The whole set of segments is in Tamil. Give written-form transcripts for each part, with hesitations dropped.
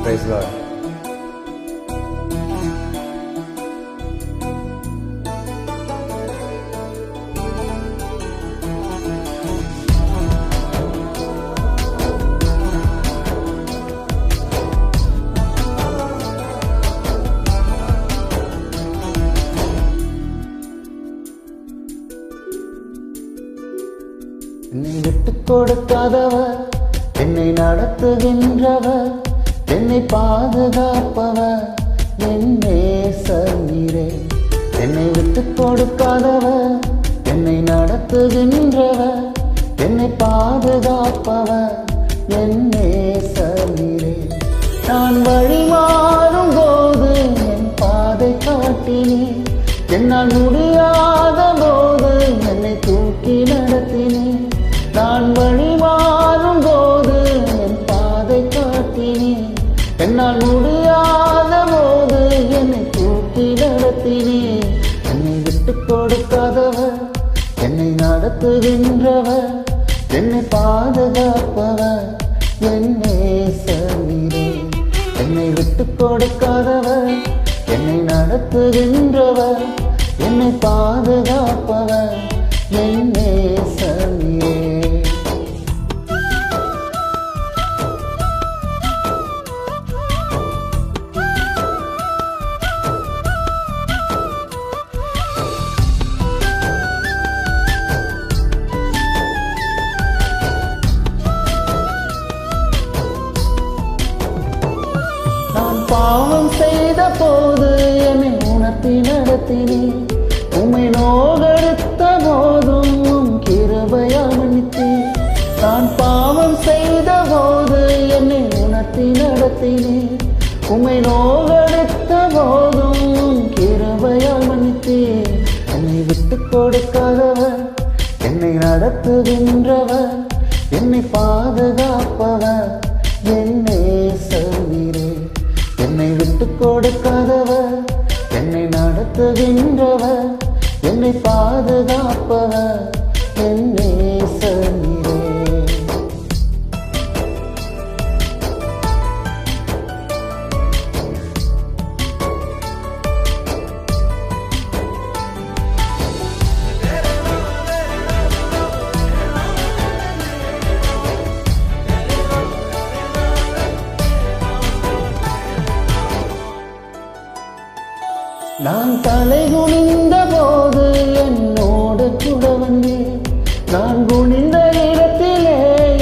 Praise God. என்னை விட்டுக் கொடுக்காதவர், என்னை நடத்துகின்றவர், என்னை பாதுகாப்பவர், என் நேசர் நீரே. என்னை விட்டுக் கொடுக்காதவர், என்னை நடத்துகின்றவர், என்னை பாதுகாப்பவர், என் நேசர் நீரே. நான் வழி மாறும் போது என் பாதை காட்டினேன், என்னால் முடியாத போது என்னை தூக்கி நடத்தினேன். நான் வழி மாறும் போது என் பாதை காட்டினேன், என்னால் முடியாத போது என்னை தூக்கி நடத்தினேன். என்னை விட்டுக் கொடுக்காதவர், என்னை நடத்துகின்றவர், என்னை பாதுகாப்பவர், என் நேசர் நீரே. என்னை விட்டுக் கொடுக்காதவர், என்னை நடத்துகின்றவர், என்னை பாதுகாப்பவர், என் நேசர் நீரே. நான் பாவம் செய்த போது என்னை உணர்த்தி நடத்தினேன், உம்மை நோகெடுத்த போதும் உம் கிருபையால் மன்னித்தேன். நான் பாவம் செய்த போது என்னை உணர்த்தி நடத்தினேன், உம்மை நோகெடுத்த போதும் உம் கிருபையால் மன்னித்தேன். என்னை விட்டுக் கொடுக்காதவர், என்னை நடத்துகின்றவர், என்னை பாதுகாப்பவர், என் நேசர் நீரே. என்னை விட்டுக் கொடுக்காதவர், என்னை நடத்துகின்றவர், என்னை பாதுகாப்பவர், என் நேசர் நீரே. நான் தலை குனிந்த போது என்னோடு கூட வந்தேன், நான் குனிந்த இடத்திலே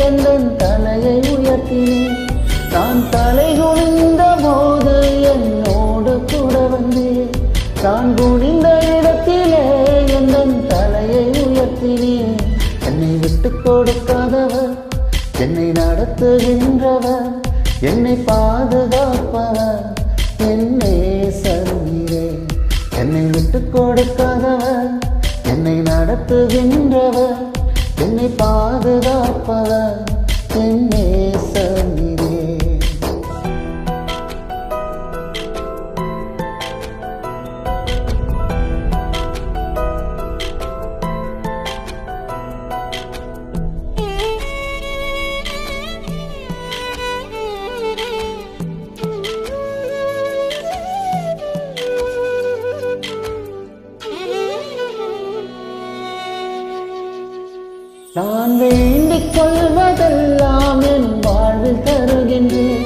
என் தலையை உயர்த்தினேன். நான் தலை குனிந்த போது என்னோடு கூட வந்தேன், நான் குனிந்த இடத்திலே என் தலையை உயர்த்தினேன். என்னை விட்டுக் கொடுக்காதவர், என்னை நடத்துகின்றவர், என்னை பாதுகாப்பவர், என் நேசர் நீரே. என்னை விட்டுக் கொடுக்காதவர், என்னை நடத்துகின்றவர், என்னை பாதுகாப்பவர், என் நேசர் நீரே. நான் வேண்டிக் கொள்வதெல்லாம் என் வாழ்வில் தருகின்றேன்,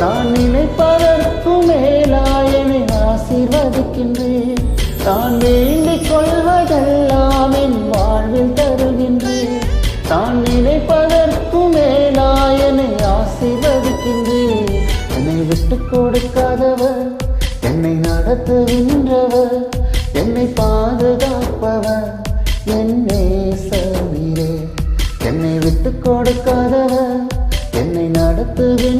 நான் நினைப்பதற்கும் மேலாய் என்னை ஆசீர்வதிக்கின்றேன். நான் வேண்டிக் கொள்வதெல்லாம் என் வாழ்வில் தருகின்றேன், நான் நினைப்பதற்கும் மேலாய் என்னை ஆசீர்வதிக்கின்றேன். என்னை விட்டுக் கொடுக்காதவர், என்னை நடத்துகின்றவர், என்னை பாதுகாப்பவர், என் நேசர் நீரே. என்னை விட்டுக் கொடுக்காதவர், என்னை நடத்துகின்றவர்,